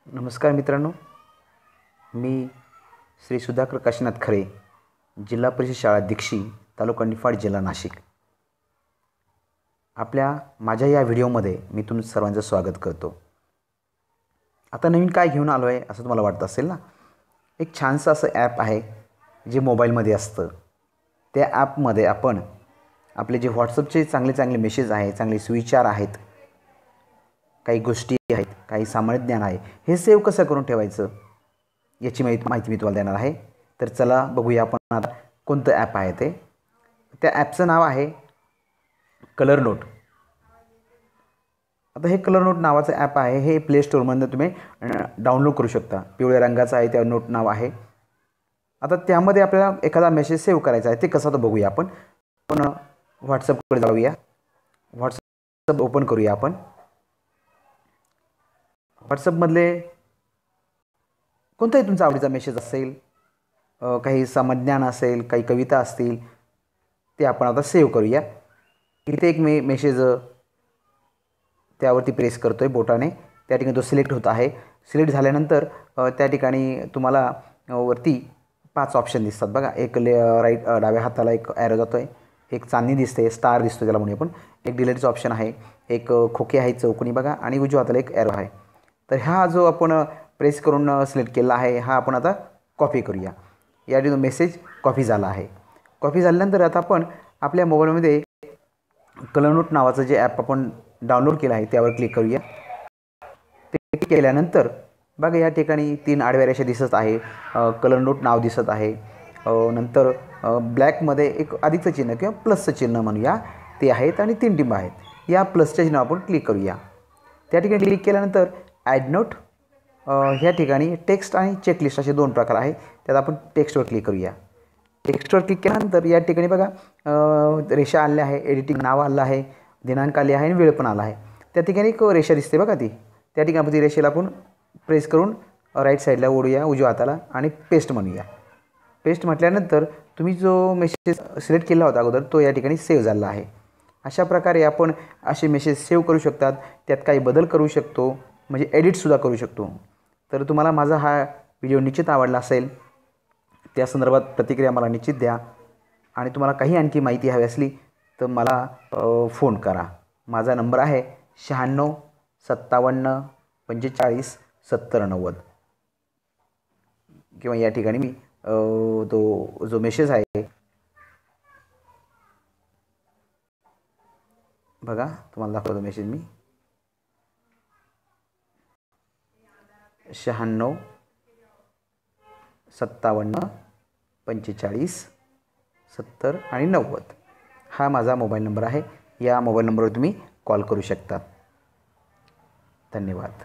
नमस्कार मित्रांनो, मी श्री सुधाकर काशीनाथ खरे, जिल्हा परिषद शाळा दीक्षी, तालुका निफाड, जिल्हा नाशिक. माझ्या या व्हिडिओमध्ये मी तुमचं सर्वांचं स्वागत करतो. आता नवीन काय घेऊन आलो आहे असं तुम्हाला वाटत असेल ना. एक छानसं असं ॲप आहे जे मोबाईलमध्ये असतं. त्या ॲपमध्ये आपण आपले जे व्हॉट्सअपचे चांगले चांगले मेसेज आहेत, चांगले सुविचार आहेत, काही गोष्टी आहेत, काही सामान्य ज्ञान आहे, हे सेव्ह कसं करून ठेवायचं याची माहिती मी तुम्हाला देणार आहे. तर चला बघूया आपण आता कोणतं ॲप आहे ते. त्या ॲपचं नाव आहे कलर नोट. आता हे कलर नोट नावाचं ॲप आहे. हे प्ले स्टोअरमधून तुम्ही डाउनलोड करू शकता. पिवळ्या रंगाचं आहे, त्या नोट नाव आहे. आता त्यामध्ये आपल्याला एखादा मेसेज सेव्ह करायचा आहे. ते कसं तर बघूया आपण. व्हॉट्सअपकडे जाऊया. व्हॉट्सअप ओपन करूया आपण. व्हॉट्सअपमधले कोणताही तुमचा आवडीचा मेसेज असेल, काही समाज्ञान असेल, काही कविता असतील, ते आपण आता सेव्ह करूया. इथे एक मेसेज त्यावरती प्रेस करतो आहे बोटाने. त्या ठिकाणी तो सिलेक्ट होत आहे. सिलेक्ट झाल्यानंतर त्या ठिकाणी तुम्हाला वरती 5 ऑप्शन दिसतात बघा. एक डाव्या हाताला एक ॲरो जातो आहे, एक चांदणी दिसते, स्टार दिसतो त्याला म्हणूया आपण, एक डिलीटचं ऑप्शन आहे, एक खोके आहे चौकोनी बघा, आणि उजव्या हाताला एक ॲरो आहे. तर हा जो आपण प्रेस करून सिलेक्ट केला आहे, हा आपण आता कॉपी करूया. या ठिकाणी मेसेज कॉपी झाला आहे. कॉपी झाल्यानंतर आता आपण आपल्या मोबाईलमध्ये कलर नोट नावाचं जे ॲप आपण डाउनलोड केलं आहे त्यावर क्लिक करूया. ते क्लिक केल्यानंतर बघा या ठिकाणी 3 आडव्या रेषा दिसत आहे, कलर नोट नाव दिसत आहे, नंतर ब्लॅकमध्ये एक अधिकचं चिन्ह किंवा प्लसचं चिन्ह म्हणूया ते आहेत, आणि 3 टिंब आहेत. या प्लसच्या चिन्ह आपण क्लिक करूया. त्या ठिकाणी क्लिक केल्यानंतर ॲड नोट, ह्या ठिकाणी टेक्स्ट आणि चेकलिस्ट असे 2 प्रकार आहे. त्यात आपण टेक्स्टवर क्लिक करूया. टेक्स्टवर क्लिक केल्यानंतर या ठिकाणी बघा रेषा आल्या आहे, एडिटिंग नाव आलं आहे, दिनांक आले आहे, आणि वेळ पण आला आहे. त्या ठिकाणी एक रेषा दिसते बघा ती. त्या ठिकाणी आपण ती रेषेला आपण प्रेस करून राईट साईडला ओढूया उजव्या हाताला, आणि पेस्ट म्हणूया. पेस्ट म्हटल्यानंतर तुम्ही जो मेसेज सिलेक्ट केला होता अगोदर तो या ठिकाणी सेव्ह झाला आहे. अशा प्रकारे आपण असे मेसेज सेव्ह करू शकतात. त्यात काही बदल करू शकतो, म्हणजे एडिटसुद्धा करू शकतो. तर तुम्हाला माझा हा व्हिडिओ निश्चित आवडला असेल. त्या संदर्भात प्रतिक्रिया मला निश्चित द्या, आणि तुम्हाला काही आणखी माहिती हवी असली तर मला फोन करा. माझा नंबर आहे 96 57 45 70 90, किंवा या ठिकाणी मी तो जो मेसेज आहे बघा, तुम्हाला दाखवतो मेसेज मी. 96 57 45 70 आणि 90 हा माझा मोबाईल नंबर आहे. या मोबाईल नंबरवर तुम्ही कॉल करू शकता. धन्यवाद.